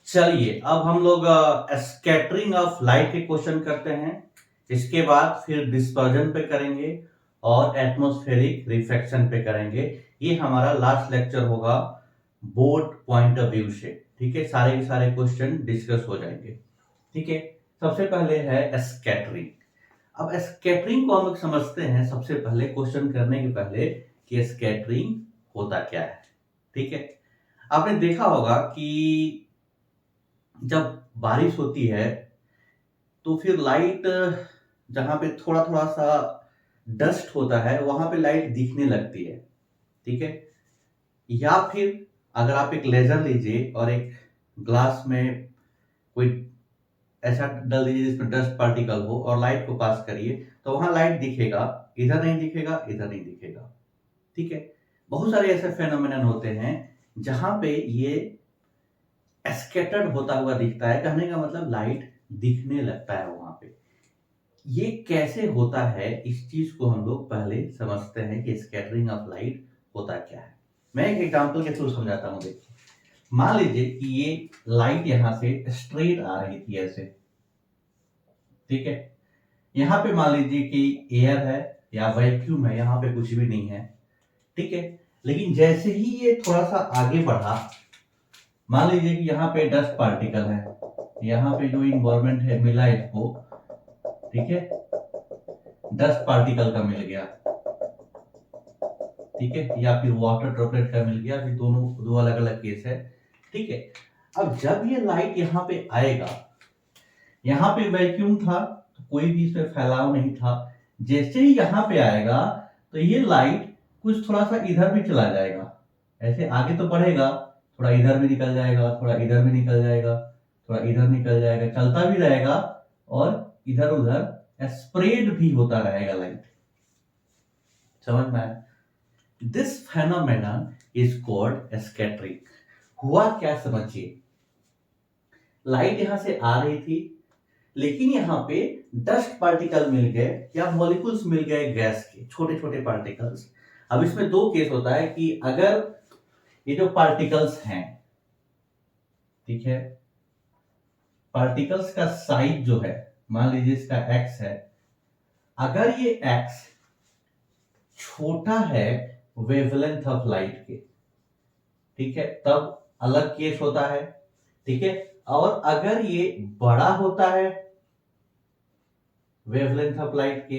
चलिए अब हम लोग स्कैटरिंग ऑफ लाइट के क्वेश्चन करते हैं। इसके बाद फिर डिस्पर्जन पे करेंगे और एटमॉस्फेरिक रिफ्रैक्शन पे करेंगे। ये हमारा लास्ट लेक्चर होगा बोर्ड पॉइंट ऑफ व्यू से। ठीक है, सारे के सारे क्वेश्चन डिस्कस हो जाएंगे। ठीक है, सबसे पहले है स्कैटरिंग। अब स्कैटरिंग को हम लोग समझते हैं सबसे पहले क्वेश्चन करने के पहले कि स्कैटरिंग होता क्या है। ठीक है, आपने देखा होगा कि जब बारिश होती है तो फिर लाइट जहां पे थोड़ा थोड़ा सा डस्ट होता है वहां पे लाइट दिखने लगती है। ठीक है, या फिर अगर आप एक लेजर लीजिए और एक ग्लास में कोई ऐसा डाल दीजिए जिसमें डस्ट पार्टिकल हो और लाइट को पास करिए तो वहां लाइट दिखेगा, इधर नहीं दिखेगा, इधर नहीं दिखेगा। ठीक है, बहुत सारे ऐसे फेनोमेनन होते हैं जहां पे ये स्कैटर्ड होता हुआ दिखता है। कहने का मतलब लाइट दिखने लगता है वहां पे। ये कैसे होता है, इस चीज को हम लोग पहले समझते हैं कि स्कैटरिंग ऑफ लाइट होता क्या है। मैं एक एग्जांपल के थ्रू समझाता हूं। देखिए, मान लीजिए कि ये लाइट यहां से स्ट्रेट आ रही थी ऐसे। ठीक है, यहां पे मान लीजिए कि एयर है या वैक्यूम है, यहां पे कुछ भी नहीं है। ठीक है, लेकिन जैसे ही ये थोड़ा सा आगे बढ़ा, मान लीजिए कि यहाँ पे डस्ट पार्टिकल है, यहाँ पे जो इन्वायरमेंट है मिला इसको। ठीक है, डस्ट पार्टिकल का मिल गया। ठीक है, या फिर वाटर ड्रॉपलेट का मिल गया। फिर दोनों दो अलग अलग केस है। ठीक है, अब जब ये लाइट यहाँ पे आएगा, यहाँ पे वैक्यूम था तो कोई भी इसमें फैलाव नहीं था। जैसे ही यहाँ पे आएगा तो ये लाइट कुछ थोड़ा सा इधर भी चला जाएगा। ऐसे आगे तो बढ़ेगा, थोड़ा इधर भी निकल जाएगा, थोड़ा इधर भी निकल जाएगा, थोड़ा इधर निकल जाएगा, चलता भी रहेगा और इधर उधर स्प्रेड भी होता रहेगा लाइट। समझ में आया? This phenomenon is called scattering. हुआ क्या समझिए, लाइट यहां से आ रही थी लेकिन यहाँ पे डस्ट पार्टिकल मिल गए या मॉलिक्यूल्स मिल गए गैस के, छोटे छोटे पार्टिकल्स। अब इसमें दो केस होता है कि अगर ये जो पार्टिकल्स हैं, ठीक है, पार्टिकल्स का साइज जो है, मान लीजिए इसका एक्स है, अगर ये एक्स छोटा है वेवलेंथ ऑफ लाइट के, ठीक है, तब अलग केस होता है। ठीक है, और अगर ये बड़ा होता है वेवलेंथ ऑफ लाइट के,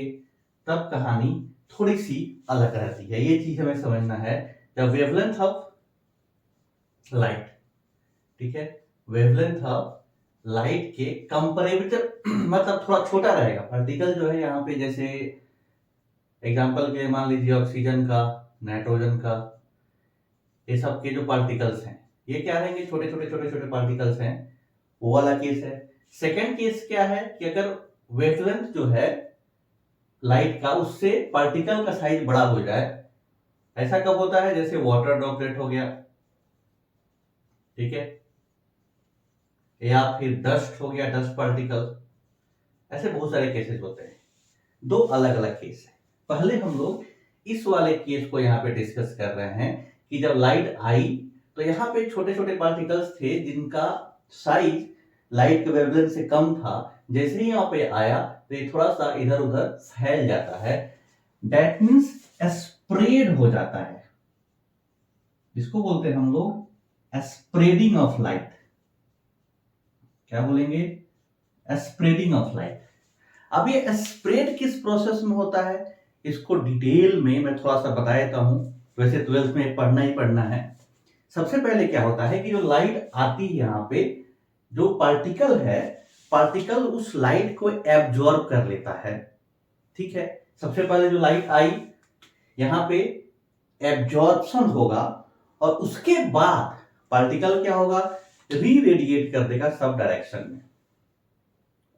तब कहानी थोड़ी सी अलग रहती है। ये चीज हमें समझना है। जब वेवलेंथ ऑफ लाइट, ठीक है, वेवलेंथ ऑफ लाइट के कंपैरेटिव मतलब थोड़ा छोटा रहेगा पार्टिकल जो है यहाँ पे। जैसे एग्जांपल के लिए मान लीजिए ऑक्सीजन का, नाइट्रोजन का, ये सब के जो पार्टिकल्स हैं ये क्या रहेंगे, छोटे छोटे छोटे छोटे पार्टिकल्स हैं। वो वाला केस है। सेकेंड केस क्या है कि अगर वेवलेंथ जो है लाइट का उससे पार्टिकल का साइज बड़ा हो जाए। ऐसा कब होता है, जैसे वाटर ड्रॉपलेट हो गया, ठीक है, या फिर डस्ट हो गया, डस्ट पार्टिकल। ऐसे बहुत सारे केसेस होते हैं। दो अलग अलग केस है। पहले हम लोग इस वाले केस को यहाँ पे डिस्कस कर रहे हैं कि जब लाइट आई तो यहाँ पे छोटे छोटे पार्टिकल्स थे जिनका साइज लाइट के वेवलेंथ से कम था। जैसे ही यहाँ पे आया तो ये थोड़ा सा इधर उधर फैल जाता है। दैट मीन्स स्प्रेड हो जाता है। इसको बोलते हैं हम लोग स्प्रेडिंग ऑफ लाइट। क्या बोलेंगे? Spreading of light. अब ये स्प्रेड किस प्रोसेस में होता है, इसको डिटेल में मैं थोड़ा सा बता देता हूं। वैसे 12th में पढ़ना ही पढ़ना है। सबसे पहले क्या होता है कि जो लाइट आती है यहाँ पे, जो पार्टिकल है, पार्टिकल उस लाइट को एब्जॉर्ब कर लेता है। ठीक है, सबसे पहले जो लाइट आई यहाँ पे एब्जॉर्प्शन होगा और उसके बाद पार्टिकल क्या होगा, री-रेडिएट कर देगा सब डायरेक्शन में।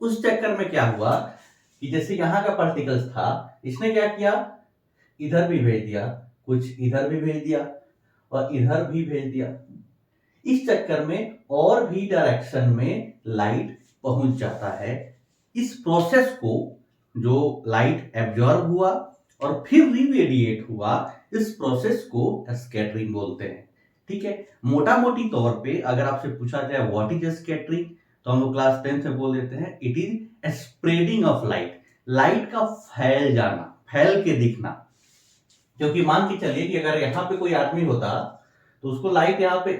उस चक्कर में क्या हुआ कि जैसे यहां का पार्टिकल्स था, इसने क्या किया, इधर भी भेज दिया, कुछ इधर भी भेज दिया और इधर भी भेज दिया। इस चक्कर में और भी डायरेक्शन में लाइट पहुंच जाता है। इस प्रोसेस को, जो लाइट एब्जॉर्ब हुआ और फिर री-रेडिएट हुआ, इस प्रोसेस को स्कैटरिंग बोलते हैं। ठीक है। मोटा मोटी तौर पे अगर आपसे पूछा जाए व्हाट इज स्कैटरिंग, तो हम लोग क्लास 10 में बोल देते हैं it is spreading of light, light का फैल जाना, फैल के दिखना। क्योंकि मान के चलिए कि अगर यहाँ पे कोई आदमी होता तो उसको लाइट यहाँ पे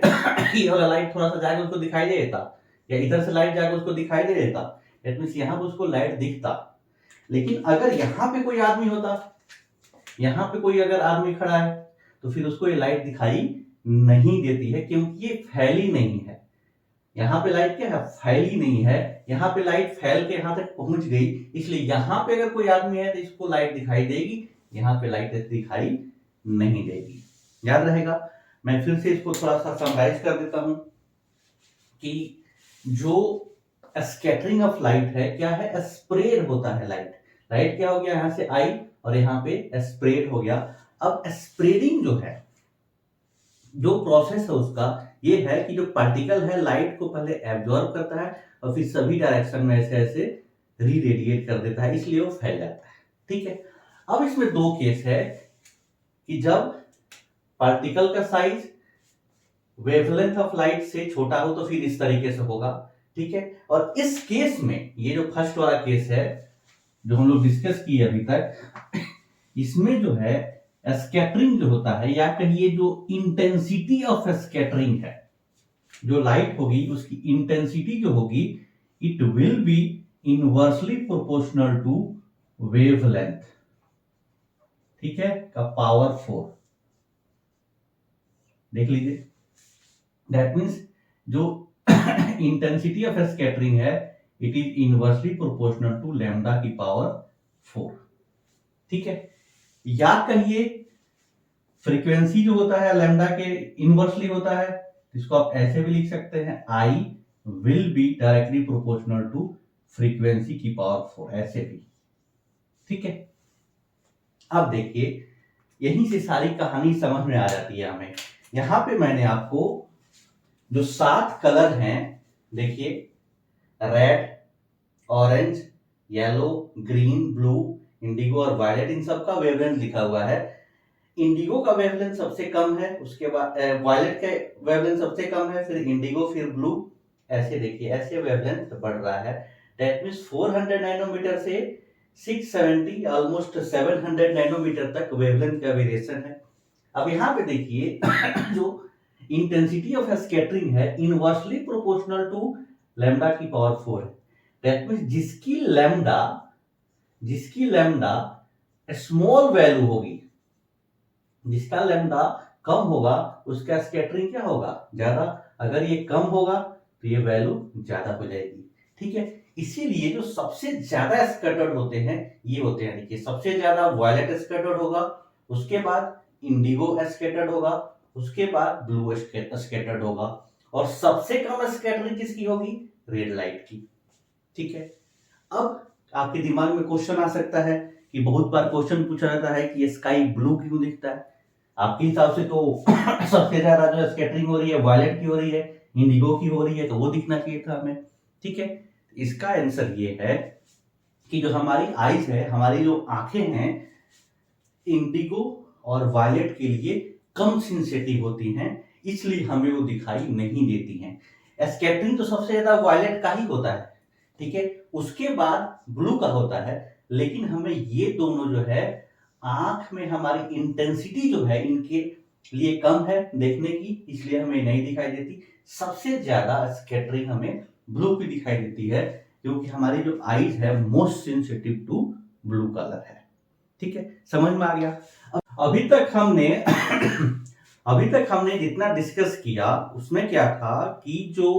ये वाला लाइट थोड़ा सा जाकर उसको दिखाई दे देता, या इधर से लाइट जाकर उसको दिखाई दे देता, दैट मींस यहाँ पे उसको लाइट दिखता। लेकिन अगर यहाँ पे कोई आदमी होता, यहाँ पे कोई अगर आदमी खड़ा है, तो फिर उसको ये लाइट दिखाई नहीं देती है, क्योंकि ये फैली नहीं है। यहाँ पे लाइट क्या है, फैली नहीं है। यहाँ पे लाइट फैल के यहाँ तक पहुंच गई, इसलिए यहाँ पे अगर कोई आदमी है तो इसको लाइट दिखाई देगी, यहाँ पे लाइट दिखाई नहीं देगी। याद रहेगा। मैं फिर से इसको थोड़ा सा समराइज कर देता हूं कि जो स्कैटरिंग ऑफ लाइट है क्या है, स्प्रेड होता है लाइट। लाइट क्या हो गया, यहां से आई और यहाँ पे स्प्रेड हो गया। अब स्प्रेडिंग जो है, जो प्रोसेस है उसका ये है कि जो पार्टिकल है लाइट को पहले एब्जॉर्ब करता है और फिर सभी डायरेक्शन में ऐसे ऐसे री रेडिएट कर देता है, इसलिए वो फैल जाता है। ठीक है। अब इसमें दो केस है कि जब पार्टिकल का साइज वेवलेंथ ऑफ लाइट से छोटा हो तो फिर इस तरीके से होगा। ठीक है। और इस केस में, ये जो फर्स्ट वाला केस है जो हम लोग डिस्कस किए अभी तक, इसमें जो है स्कैटरिंग जो होता है, या कहिए जो इंटेंसिटी ऑफ स्कैटरिंग है, जो लाइट होगी उसकी इंटेंसिटी जो होगी, it will be inversely proportional to wavelength, ठीक है, का पावर 4। देख लीजिए, दैट मीन्स जो इंटेंसिटी ऑफ स्कैटरिंग है it is inversely proportional to lambda की पावर 4। ठीक है। या कहिए फ्रीक्वेंसी जो होता है लैम्डा के इनवर्सली होता है, इसको आप ऐसे भी लिख सकते हैं, I will be directly proportional to frequency की पावर 4, ऐसे भी। ठीक है। अब देखिए, यहीं से सारी कहानी समझ में आ जाती है हमें। यहां पे मैंने आपको जो 7 कलर हैं, देखिए, red, orange, yellow, green, blue, Indigo और वायलेट, इन सब का वेवलेंथ लिखा हुआ है। इंडिगो का वेवलेंथ सबसे कम है, उसके बाद वायलेट का वेवलेंथ सबसे कम है, फिर इंडिगो, फिर ब्लू, ऐसे देखिए, ऐसे वेवलेंथ बढ़ रहा है। दैट मींस 400 नैनोमीटर से 670 ऑलमोस्ट 700 नैनोमीटर तक वेवलेंथ का वेरिएशन है। अब यहाँ पे देखिए जो इंटेंसिटी ऑफ स्कैटरिंग है इनवर्सली प्रोपोर्शनल टू लैम्डा की पावर 4 है। दैट मींस जिसकी लैम्डा स्मॉल वैल्यू होगी, जिसका लैम्डा कम होगा, उसका स्कैटरिंग क्या होगा, ज्यादा। अगर ये कम होगा तो ये वैल्यू ज्यादा हो जाएगी। ठीक है। इसीलिए जो सबसे ज्यादा स्कैटर्ड होते हैं ये होते हैं, देखिए, सबसे ज्यादा वायलेट स्कैटर्ड होगा, उसके बाद इंडिगो स्कैटर्ड होगा, उसके बाद ब्लू स्कैटर्ड होगा, और सबसे कम स्कैटरिंग किसकी होगी, रेड लाइट की। ठीक है। अब आपके दिमाग में क्वेश्चन आ सकता है कि बहुत बार क्वेश्चन पूछा जाता है कि स्काई ब्लू क्यों दिखता है। आपके हिसाब से तो सबसे ज्यादा जो स्कैटरिंग हो रही है वायलेट की हो रही है, इंडिगो की हो रही है, तो वो दिखना चाहिए था हमें। ठीक है। इसका आंसर ये है कि जो हमारी आईज है, हमारी जो आंखें हैं, इंडिगो और वायलेट के लिए कम सेंसिटिव होती हैं, इसलिए हमें वो दिखाई नहीं देती हैं। स्कैटरिंग तो सबसे ज्यादा वायलेट का ही होता है, ठीक है, उसके बाद ब्लू का होता है, लेकिन हमें ये दोनों जो है आंख में हमारी इंटेंसिटी जो है इनके लिए कम है देखने की, इसलिए हमें नहीं दिखाई देती। सबसे ज्यादा स्कैटरिंग हमें ब्लू की दिखाई देती है, क्योंकि हमारी जो आईज है most sensitive to blue colour है। ठीक है, समझ में आ गया। अभी तक हमने जितना डिस्कस किया उसमें क्या था कि जो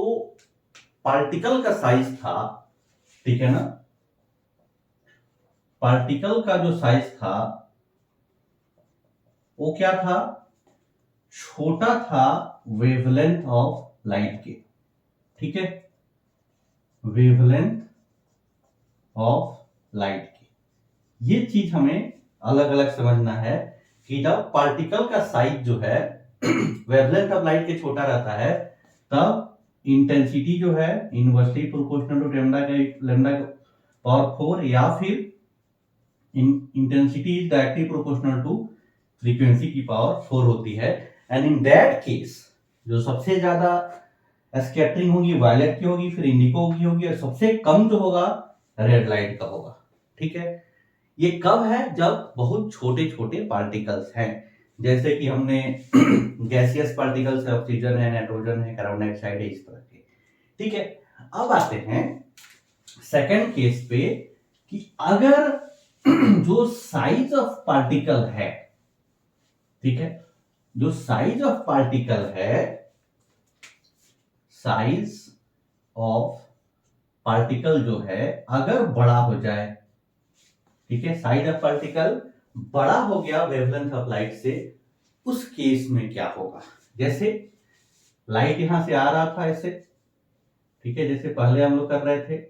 पार्टिकल का साइज था, ठीक है ना, पार्टिकल का जो साइज था वो क्या था, छोटा था वेवलेंथ ऑफ लाइट के। ठीक है, वेवलेंथ ऑफ लाइट की, ये चीज हमें अलग अलग समझना है कि जब पार्टिकल का साइज जो है वेवलेंथ ऑफ लाइट के छोटा रहता है, तब इंटेंसिटी जो है inversely proportional to lambda power 4, या फिर intensity is directly proportional to frequency की पावर 4 होती है। एंड इन दैट केस जो सबसे ज्यादा स्कैटरिंग होगी वायलेट की होगी, फिर इंडिगो की होगी, और सबसे कम जो होगा रेड लाइट का होगा। ठीक है, ये कब है? जब बहुत छोटे छोटे पार्टिकल्स हैं, जैसे कि हमने गैसियस पार्टिकल्स है, ऑक्सीजन है, नाइट्रोजन है, कार्बन डाइऑक्साइड है, इस तरह के। ठीक है, अब आते हैं सेकंड केस पे कि अगर जो साइज ऑफ पार्टिकल है, ठीक है, जो साइज ऑफ पार्टिकल है, साइज ऑफ पार्टिकल जो है अगर बड़ा हो जाए, ठीक है, साइज ऑफ पार्टिकल बड़ा हो गया वेवलेंथ ऑफ लाइट से, उस केस में क्या होगा? जैसे लाइट यहां से आ रहा था ऐसे, ठीक है, जैसे पहले हम लोग कर रहे थे,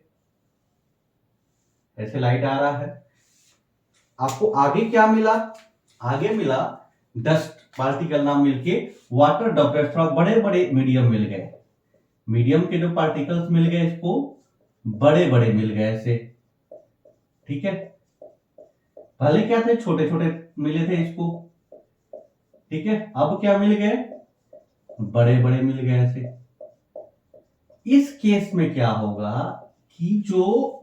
ऐसे लाइट आ रहा है, आपको आगे क्या मिला? आगे मिला डस्ट पार्टिकल ना मिलके वाटर ड्रॉपलेट्स, थोड़ा बड़े बड़े मीडियम मिल गए, मीडियम के जो पार्टिकल्स मिल गए इसको बड़े बड़े मिल गए ऐसे। ठीक है, पहले क्या थे? छोटे छोटे मिले थे इसको। ठीक है, अब क्या मिल गए? बड़े बड़े मिल गए ऐसे। इस केस में क्या होगा कि जो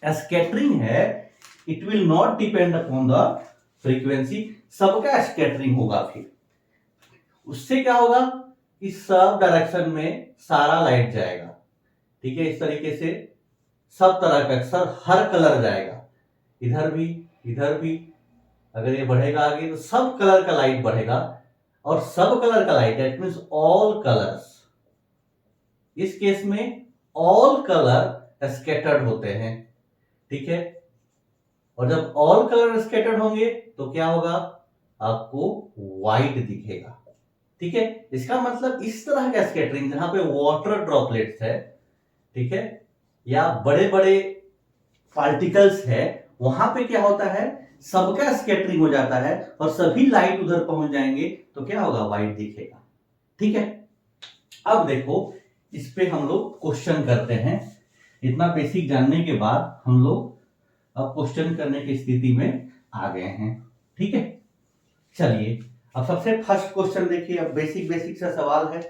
स्कैटरिंग है it will not depend upon the frequency, सबका स्कैटरिंग होगा। फिर उससे क्या होगा कि सब डायरेक्शन में सारा लाइट जाएगा। ठीक है, इस तरीके से सब तरह का, सर हर कलर जाएगा, इधर भी इधर भी। अगर ये बढ़ेगा आगे तो सब कलर का लाइट बढ़ेगा, और सब कलर का light that means all colours. इस केस में ऑल कलर स्कैटर्ड होते हैं। ठीक है, और जब ऑल कलर स्कैटर्ड होंगे तो क्या होगा? आपको व्हाइट दिखेगा। ठीक है, इसका मतलब इस तरह का स्कैटरिंग जहां पे वाटर ड्रॉपलेट्स है, ठीक है, या बड़े बड़े पार्टिकल्स है, वहां पे क्या होता है? सबका स्कैटरिंग हो जाता है और सभी लाइट उधर पहुंच जाएंगे, तो क्या होगा? व्हाइट दिखेगा। ठीक है, अब देखो इस पे हम लोग क्वेश्चन करते हैं। इतना बेसिक जानने के बाद हम लोग अब क्वेश्चन करने की स्थिति में आ गए हैं। ठीक है, चलिए अब सबसे फर्स्ट क्वेश्चन देखिए। अब बेसिक बेसिक सा सवाल है,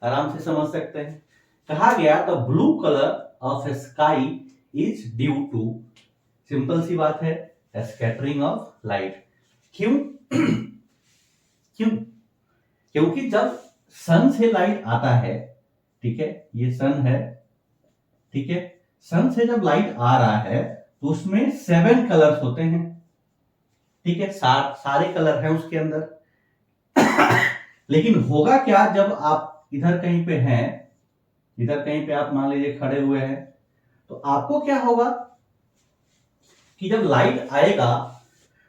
आराम से समझ सकते हैं। कहा गया the blue colour of sky is due to, simple सी बात है, स्कैटरिंग ऑफ लाइट। क्यों? क्यों? क्योंकि जब सन से लाइट आता है, ठीक है, ये सन है, ठीक है, सन से जब लाइट आ रहा है तो उसमें 7 कलर्स होते हैं। ठीक है, सारे कलर हैं उसके अंदर। लेकिन होगा क्या जब आप इधर कहीं पे हैं, इधर कहीं पे आप मान लीजिए खड़े हुए हैं, तो आपको क्या होगा कि जब लाइट आएगा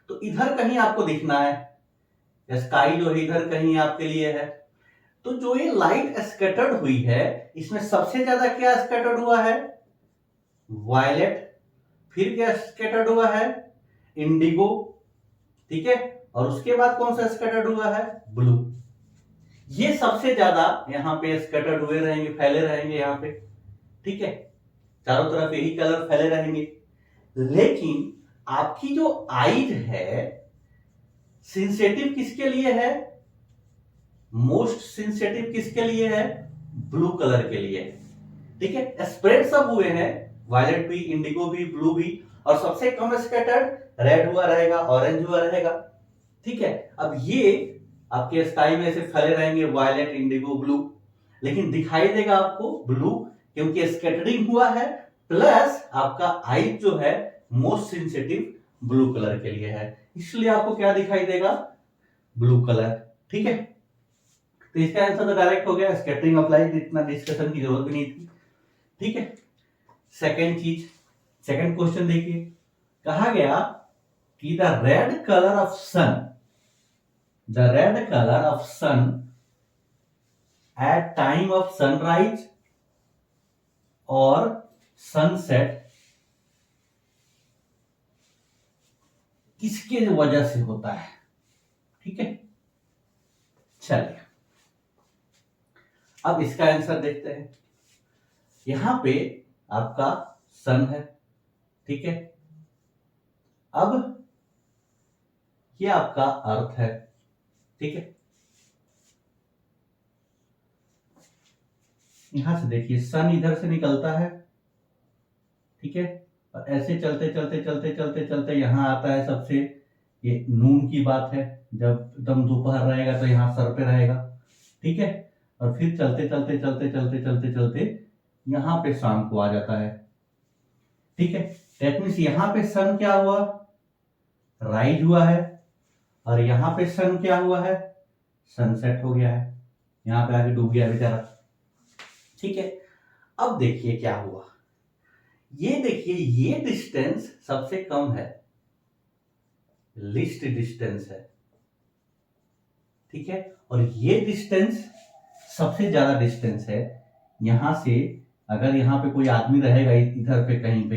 तो इधर कहीं आपको दिखना है, स्काई जो है इधर कहीं आपके लिए है। तो जो ये लाइट स्कैटर्ड हुई है, इसमें सबसे ज्यादा क्या स्कैटर्ड हुआ है? वायलेट। फिर क्या स्कैटर्ड हुआ है? इंडिगो। ठीक है, और उसके बाद कौन सा स्कैटर्ड हुआ है? ब्लू। ये सबसे ज्यादा यहां पे स्कैटर्ड हुए रहेंगे, फैले रहेंगे यहां पे। ठीक है, चारों तरफ यही कलर फैले रहेंगे। लेकिन आपकी जो आईज है सिंसेटिव किसके लिए है? मोस्ट सिंसेटिव किसके लिए है? ब्लू कलर के लिए। ठीक है, स्प्रेड सब हुए हैं, वायलेट भी, इंडिगो भी, ब्लू भी, और सबसे कम स्कैटर्ड रेड हुआ रहेगा, ऑरेंज हुआ रहेगा। ठीक है, अब ये आपके स्काई में से फैले रहेंगे वायलेट, इंडिगो, ब्लू, लेकिन दिखाई देगा आपको ब्लू क्योंकि स्कैटरिंग हुआ है, प्लस आपका आई जो है मोस्ट सेंसिटिव ब्लू कलर के लिए है, इसलिए आपको क्या दिखाई देगा? Blue colour. ठीक है, तो इसका आंसर तो डायरेक्ट हो गया, स्कैटरिंग ऑफ लाइट, इतना डिस्कशन की जरूरत भी नहीं थी। ठीक है, सेकेंड चीज, सेकेंड क्वेश्चन देखिए। कहा गया कि the red colour of sun, the red colour of sun at time of sunrise और सनसेट किसके वजह से होता है? ठीक है, चलिए अब इसका आंसर देखते हैं। यहां पे आपका सन है, ठीक है, अब ये आपका अर्थ है, ठीक है, यहां से देखिए सन इधर से निकलता है, ठीक है, और ऐसे चलते चलते चलते चलते चलते यहाँ आता है सबसे, ये नून की बात है, जब एकदम दोपहर रहेगा तो यहाँ सर पे रहेगा, ठीक है, और फिर चलते चलते चलते चलते चलते चलते यहाँ पे शाम को आ जाता है, ठीक है। दैट मीन्स यहाँ पे सन क्या हुआ, राइज हुआ है, और यहाँ पे सन क्या हुआ है, सनसेट हो गया है, यहाँ पे आके डूब गया बेचारा, ठीक है। अब देखिए क्या हुआ, ये देखिए ये डिस्टेंस सबसे कम है, लीस्ट डिस्टेंस है, ठीक है, और ये डिस्टेंस सबसे ज्यादा डिस्टेंस है। यहां से अगर यहाँ पे कोई आदमी रहेगा इधर पे कहीं पे,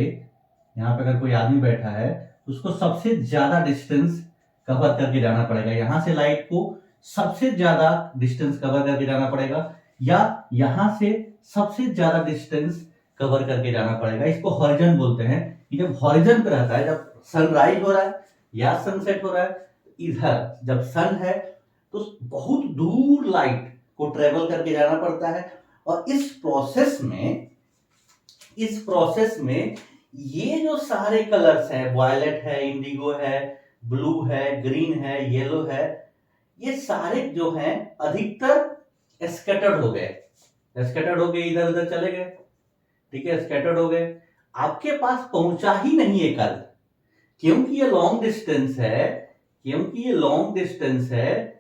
यहाँ पे अगर कोई आदमी बैठा है तो उसको सबसे ज्यादा डिस्टेंस कवर करके जाना पड़ेगा, यहां से लाइट को सबसे ज्यादा डिस्टेंस कवर करके जाना पड़ेगा, या यहां से सबसे ज्यादा डिस्टेंस कवर करके जाना पड़ेगा। इसको हॉरिजन बोलते हैं, कि जब हॉरिजन पे रहता है, जब सनराइज हो रहा है या सनसेट हो रहा है, इधर जब सन है तो बहुत दूर लाइट को ट्रेवल करके जाना पड़ता है, और इस प्रोसेस में ये जो सारे कलर्स हैं, वायलेट है, इंडिगो है, ब्लू है, ग्रीन है, येलो है, ये सारे जो हैं अधिकतर स्कैटर्ड हो गए, इधर उधर चले गए, ठीक है, स्कैटर्ड हो गए, आपके पास पहुंचा ही नहीं है कल, क्योंकि ये लॉन्ग डिस्टेंस है,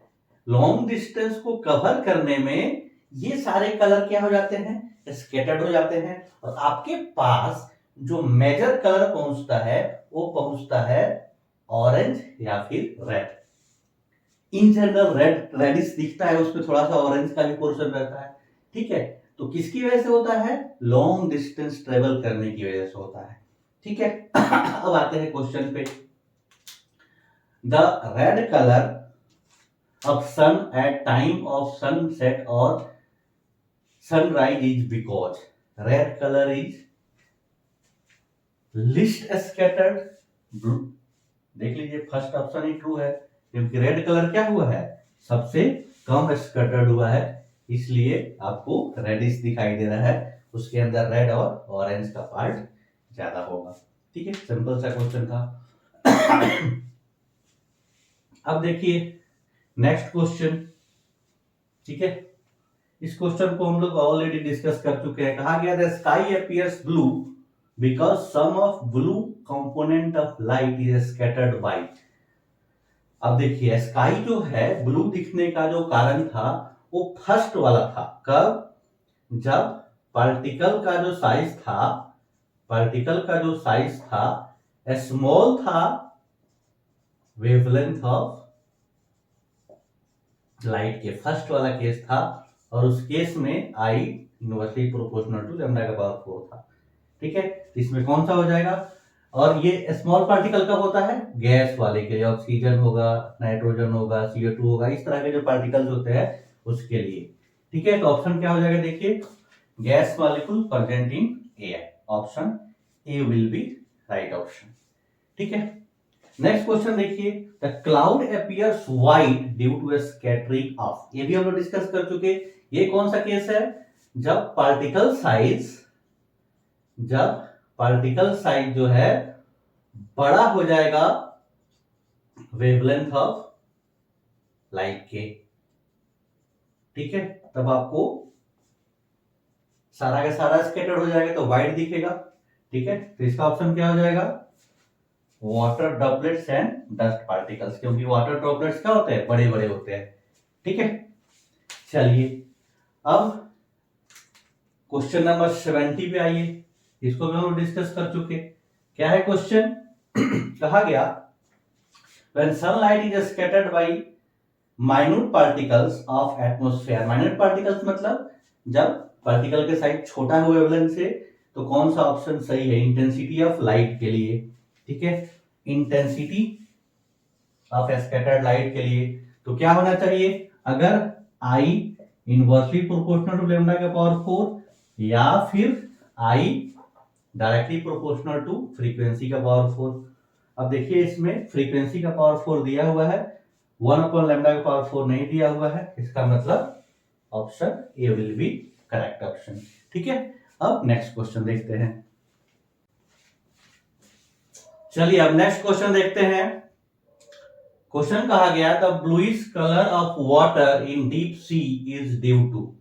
लॉन्ग डिस्टेंस को कवर करने में ये सारे कलर क्या हो जाते हैं, स्कैटर्ड हो जाते हैं, और आपके पास जो मेजर कलर पहुंचता है वो पहुंचता है ऑरेंज या फिर रेड। इन जनरल रेडिश दिखता है, उसमें थोड़ा सा ऑरेंज का भी पोर्शन रहता है, ठीक है। तो किसकी वजह से होता है, लॉन्ग डिस्टेंस ट्रेवल करने की वजह से होता है, ठीक है। अब आते हैं क्वेश्चन पे। The red colour of sun at time of sunset or sunrise is because red color is least scattered blue। देख लीजिए फर्स्ट ऑप्शन ही ट्रू है, क्योंकि रेड कलर क्या हुआ है, सबसे कम स्कैटर्ड हुआ है, इसलिए आपको रेडिश दिखाई दे रहा है, उसके अंदर रेड और ऑरेंज का पार्ट ज्यादा होगा, ठीक है। सिंपल सा क्वेश्चन था। अब देखिए नेक्स्ट क्वेश्चन, ठीक है, इस क्वेश्चन को हम लोग ऑलरेडी डिस्कस कर चुके हैं। कहा गया the sky appears blue because some of blue component of light is scattered by. अब देखिए स्काई जो है ब्लू दिखने का जो कारण था वो फर्स्ट वाला था, कब, जब पार्टिकल का जो साइज था स्मॉल था, वेवलेंथ ऑफ लाइट के फर्स्ट वाला केस था, और उस केस में I inversely proportional to lambda का पावर 4 था, ठीक है। इसमें कौन सा हो जाएगा, और ये स्मॉल पार्टिकल कब होता है, गैस वाले के लिए, ऑक्सीजन होगा, नाइट्रोजन होगा, CO2 होगा, इस तरह के जो पार्टिकल्स होते हैं उसके लिए, ठीक है। तो ऑप्शन क्या हो जाएगा, देखिए gas molecule present in air, option A will be right option, ठीक है। नेक्स्ट क्वेश्चन देखिए, the cloud appears white due to scattering of, ये भी हम लोग डिस्कस कर चुके। ये कौन सा केस है, जब पार्टिकल साइज जो है बड़ा हो जाएगा वेवलेंथ ऑफ लाइट के, ठीक है, तब आपको सारा का सारा स्कैटर्ड हो जाएगा तो वाइट दिखेगा, ठीक है। तो इसका ऑप्शन क्या हो जाएगा, water droplets and dust particles, क्योंकि वाटर ड्रॉपलेट्स क्या होते हैं, बड़े बड़े होते हैं, ठीक है। चलिए अब क्वेश्चन नंबर 70 पे आइए, इसको भी हम डिस्कस कर चुके। क्या है क्वेश्चन, कहा गया when sunlight is scattered by minute particles of atmosphere, minute particles मतलब जब पार्टिकल के साइज छोटा है वेवलेंथ से, तो कौन सा ऑप्शन सही है, इंटेंसिटी ऑफ लाइट के लिए, ठीक है, इंटेंसिटी ऑफ स्कैटर्ड लाइट के लिए, तो क्या होना चाहिए, अगर I inversely proportional to lambda का पावर 4 या फिर I directly proportional to frequency का पावर 4। अब देखिए इसमें फ्रीक्वेंसी का पावर 4 दिया हुआ है, 1 अपॉन लैम्डा का पावर 4 नहीं दिया हुआ है, इसका मतलब option A will B correct option. ठीक है, अब नेक्स्ट क्वेश्चन देखते हैं। चलिए अब नेक्स्ट क्वेश्चन देखते हैं। क्वेश्चन कहा गया the bluish colour of water in deep sea is due to.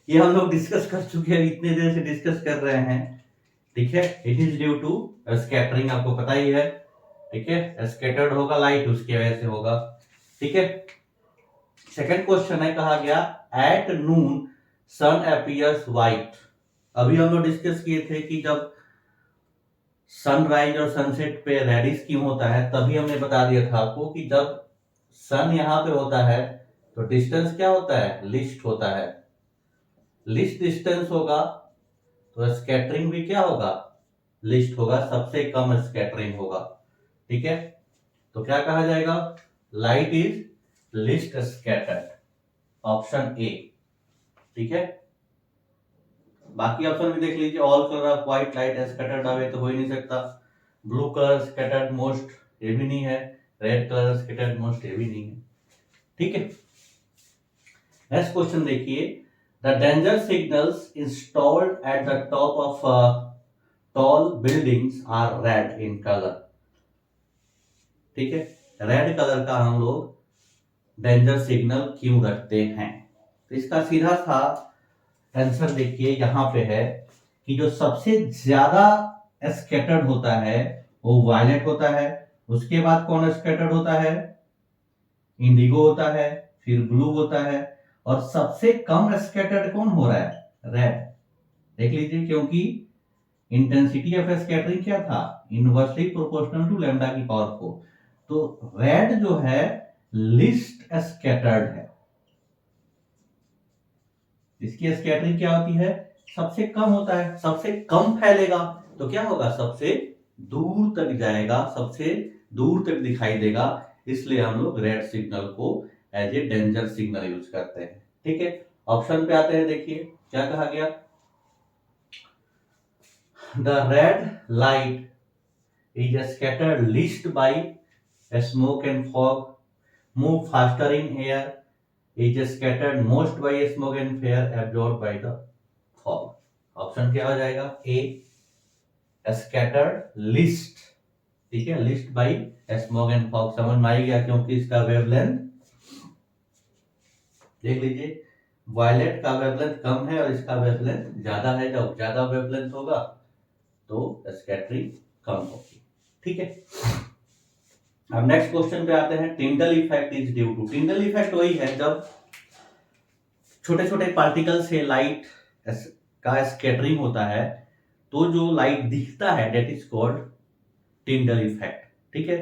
ये हम लोग डिस्कस कर चुके हैं, इतने देर से डिस्कस कर रहे हैं। ठीक है, it is due to scattering, आपको पता ही है। ठीक है, स्कैटर्ड होगा लाइट, उसकी वजह से होगा। ठीक है, सेकंड क्वेश्चन है, कहा गया at noon sun appears white. अभी हम लोग डिस्कस किए थे कि जब सनराइज और सनसेट पे रेडिश क्यों होता है, तभी हमने बता दिया था आपको कि जब सन यहाँ पे होता है तो डिस्टेंस क्या होता है, लिस्ट होता है। लिस्ट डिस्टेंस होगा तो स्कैटरिंग भी क्या होगा, लिस्ट होगा, सबसे कम स्कैटरिंग होगा। ठीक है, तो क्या कहा जाएगा, light is list scattered, option A. ठीक है, बाकी ऑप्शन भी देख लीजिए। All colour of white light scattered away तो हो ही नहीं सकता। ब्लू कलर स्कैटर्ड मोस्ट, ये भी नहीं है। रेड कलर स्कैटर्ड मोस्ट, ये भी नहीं है। ठीक है, नेक्स्ट क्वेश्चन देखिए। The danger signals installed at the top of tall buildings are red in colour. ठीक है, रेड कलर का हम लोग डेंजर सिग्नल क्यों रखते हैं, तो इसका सीधा सा आंसर देखिए यहां पे है कि जो सबसे ज्यादा स्कैटर्ड होता है वो वायलेट होता है। उसके बाद कौन स्कैटर्ड होता है, इंडिगो होता है, फिर ब्लू होता है, और सबसे कम स्कैटर्ड कौन हो रहा है, रेड। देख लीजिए, क्योंकि इंटेंसिटी ऑफ स्कैटरिंग क्या था, इनवर्सली प्रोपोर्शनल टू लैम्डा की पावर 4। तो रेड जो है लिस्ट स्कैटर्ड है, इसकी स्कैटरिंग क्या होती है, सबसे कम होता है, सबसे कम फैलेगा तो क्या होगा, सबसे दूर तक जाएगा, सबसे दूर तक दिखाई देगा। इसलिए हम लोग रेड सिग्नल को as a danger signal use करते हैं। ठीक है, ऑप्शन पे आते हैं, देखिए क्या कहा गया। The red light is scattered least by smoke and fog, move faster in air, is scattered most by smoke and fire, absorbed by the fog। Option क्या हो जाएगा, ए scattered least। ठीक है, list by smoke and fog समझ में आ गया, क्योंकि इसका वेवलेंथ देख लीजिए, वायलेट का वेवलेंथ कम है और इसका वेवलेंथ ज्यादा है। जब ज्यादा वेवलेंथ होगा तो स्कैटरिंग कम होगी। ठीक है, अब नेक्स्ट क्वेश्चन पे आते हैं। Tyndall effect is due to. Tyndall effect वही है जब छोटे छोटे पार्टिकल से लाइट का स्कैटरिंग होता है, तो जो लाइट दिखता है that is called Tyndall effect. ठीक है,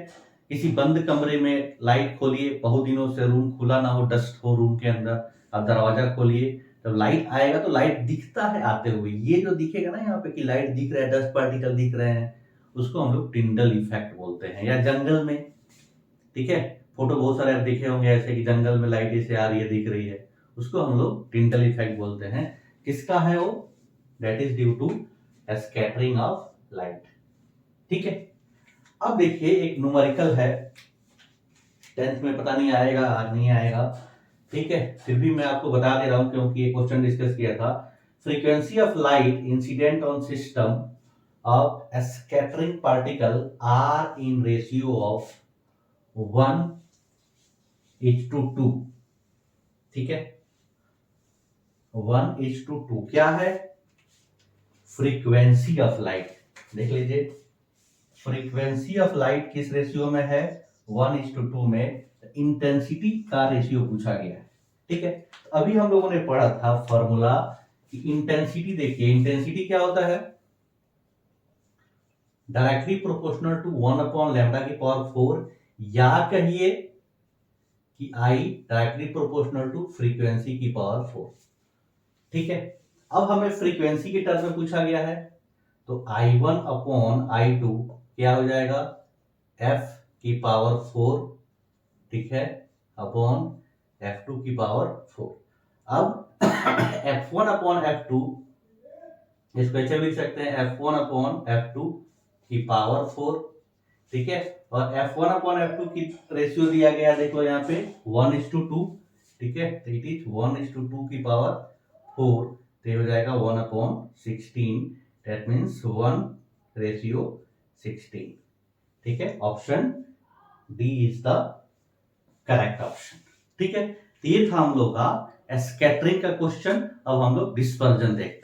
किसी बंद कमरे में लाइट खोलिए, बहुत दिनों से रूम खुला ना हो, डस्ट हो रूम के अंदर, आप दरवाजा खोलिए, जब लाइट आएगा तो लाइट दिखता है आते हुए, ये जो दिखेगा ना यहाँ पे कि लाइट दिख रहा है, डस्ट पार्टिकल दिख रहे हैं, उसको हम लोग टिंडल इफेक्ट बोलते हैं। या जंगल में, ठीक है, फोटो बहुत सारे आप देखे होंगे ऐसे कि जंगल में लाइट ऐसे आ रही है, दिख रही है, उसको हम लोग टिंडल इफेक्ट बोलते हैं। किसका है वो, that is due to scattering of light. ठीक है, अब देखिए एक न्यूमेरिकल है, 10th में पता नहीं आएगा आज नहीं आएगा, ठीक है, फिर भी मैं आपको बता दे रहा हूं क्योंकि ये क्वेश्चन डिस्कस किया था। Frequency of light incident on system of scattering particle are in ratio of 1:2। ठीक है, 1:2 क्या है, फ्रीक्वेंसी ऑफ लाइट। देख लीजिए, फ्रीक्वेंसी ऑफ लाइट किस रेशियो में है, 1:2 में। इंटेंसिटी का रेशियो पूछा गया है। ठीक है, अभी हम लोगों ने पढ़ा था फॉर्मूला कि इंटेंसिटी, देखिए इंटेंसिटी क्या होता है, डायरेक्टली प्रोपोर्शनल टू 1/λ⁴, या कहिए कि I directly proportional to frequency की पावर 4। ठीक है, अब हमें फ्रीक्वेंसी के टर्म में पूछा गया है, तो I1/I2 क्या हो जाएगा, f की पावर 4, ठीक है, अपॉन f2 की पावर 4। अब f1/f2 इसको ऐसे लिख सकते हैं, f1/f2 की पावर 4। ठीक है, और f1/f2 की रेशियो दिया गया, देखो यहाँ पे 1:2। ठीक है, तो इट इज 1:2 की पावर 4। तो ये हो जाएगा 1/16, दैट मीन्स 1:16। ठीक है, option D is the correct option. ठीक है, तो ये था हम लोग का स्कैटरिंग का क्वेश्चन। अब हम लोग डिस्पर्जन देखते हैं।